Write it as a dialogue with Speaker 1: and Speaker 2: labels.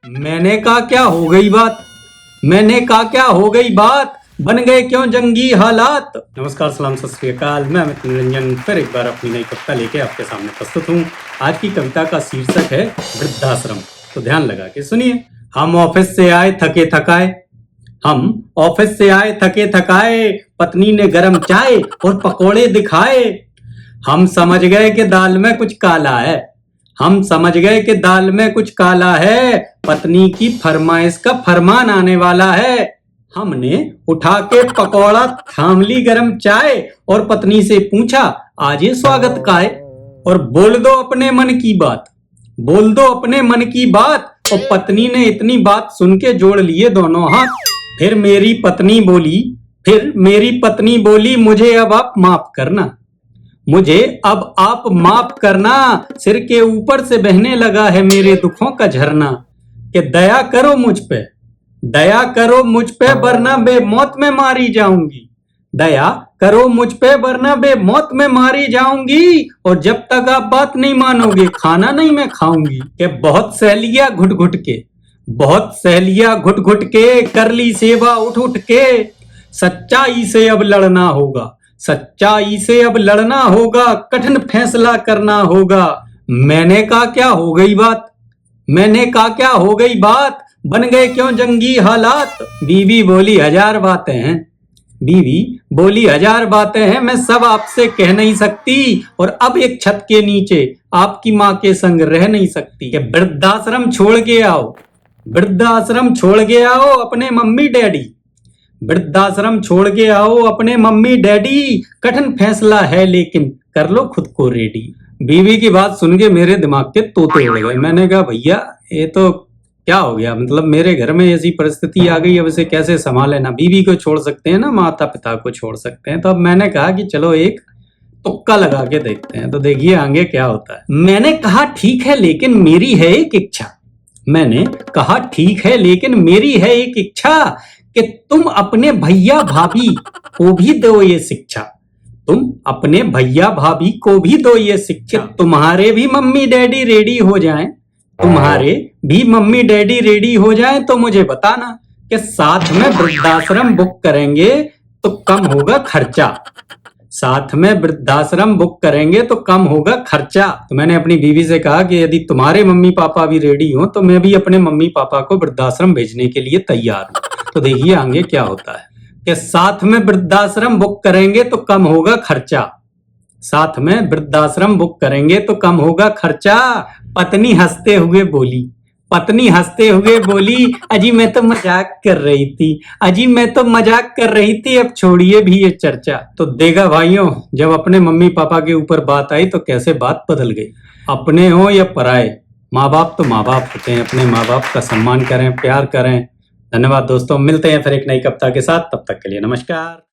Speaker 1: मैंने कहा क्या हो गई बात। मैंने कहा क्या हो गई बात। बन गए क्यों जंगी हालात। नमस्कार, सलाम, सत श्री अकाल। मैं अमित निरंजन फिर एक बार अपनी नई कविता लेके आपके सामने प्रस्तुत हूँ। आज की कविता का शीर्षक है वृद्धाश्रम। तो ध्यान लगा के सुनिए। हम ऑफिस से आए थके थकाए। हम ऑफिस से आए थके थकाए। पत्नी ने गरम चाय और पकोड़े दिखाए। हम समझ गए कि दाल में कुछ काला है। हम समझ गए कि दाल में कुछ काला है। पत्नी की फरमाइश का फरमान आने वाला है। हमने उठा के पकौड़ा थाम ली गरम चाय और पत्नी से पूछा आज ये स्वागत का है। और बोल दो अपने मन की बात। बोल दो अपने मन की बात। और पत्नी ने इतनी बात सुन के जोड़ लिए दोनों हाथ। फिर मेरी पत्नी बोली मुझे अब आप माफ करना। मुझे अब आप माफ करना। सिर के ऊपर से बहने लगा है मेरे दुखों का झरना। कि दया करो मुझ पे। दया करो मुझ पे वरना बेमौत में मारी जाऊंगी। दया करो मुझ पे वरना बेमौत में मारी जाऊंगी। और जब तक आप बात नहीं मानोगे खाना नहीं मैं खाऊंगी। कि बहुत सहेलियां घुट घुट के, बहुत सहेलियां घुट घुट के कर ली सेवा उठ उठ के। सच्चाई से अब लड़ना होगा। सच्चाई से अब लड़ना होगा। कठिन फैसला करना होगा। मैंने कहा क्या हो गई बात। मैंने कहा क्या हो गई बात। बन गए क्यों जंगी हालात। बीवी बोली हजार बातें हैं। बीवी बोली हजार बातें हैं मैं सब आपसे कह नहीं सकती। और अब एक छत के नीचे आपकी माँ के संग रह नहीं सकती। कि वृद्धाश्रम छोड़ के आओ। वृद्धाश्रम छोड़ के आओ अपने मम्मी डैडी। वृद्धाश्रम छोड़ के आओ अपने मम्मी डैडी। कठिन फैसला है लेकिन कर लो खुद को रेडी। बीवी की बात सुन के मेरे दिमाग के तोते उड़ गए। मैंने कहा भैया ये तो क्या हो गया। मतलब मेरे घर में ऐसी परिस्थिति आ गई, अब इसे कैसे संभाले ना। बीवी को छोड़ सकते हैं ना माता पिता को छोड़ सकते हैं। तो अब मैंने कहा कि चलो एक तुक्का लगा के देखते हैं। तो देखिए आगे क्या होता है। मैंने कहा ठीक है लेकिन मेरी है एक इच्छा। मैंने कहा ठीक है लेकिन मेरी है एक इच्छा। कि तुम अपने भैया भाभी को भी दो ये शिक्षा। तुम अपने भैया भाभी को भी दो ये शिक्षा। तुम्हारे भी मम्मी डैडी रेडी हो जाएं। तुम्हारे भी मम्मी डैडी रेडी हो जाएं तो मुझे बताना। कि साथ में वृद्धाश्रम बुक करेंगे तो कम होगा खर्चा। साथ में वृद्धाश्रम बुक करेंगे तो कम होगा खर्चा। तो मैंने अपनी बीवी से कहा कि यदि तुम्हारे मम्मी पापा भी रेडी हो तो मैं भी अपने मम्मी पापा को वृद्धाश्रम भेजने के लिए तैयार हूँ। तो देखिए आगे क्या होता है। कि साथ में वृद्धाश्रम बुक करेंगे तो कम होगा खर्चा। साथ में वृद्धाश्रम बुक करेंगे तो कम होगा खर्चा। पत्नी हंसते हुए बोली। पत्नी हंसते हुए बोली अजी मैं तो मजाक कर रही थी। अजी मैं तो मजाक कर रही थी। अब छोड़िए भी ये चर्चा। तो देखा भाइयों जब अपने मम्मी पापा के ऊपर बात आई तो कैसे बात बदल गई। अपने हो या पराए, माँ बाप तो माँ बाप होते हैं। अपने माँ बाप का सम्मान करें, प्यार करें। धन्यवाद दोस्तों, मिलते हैं फिर एक नई कविता के साथ। तब तक के लिए नमस्कार।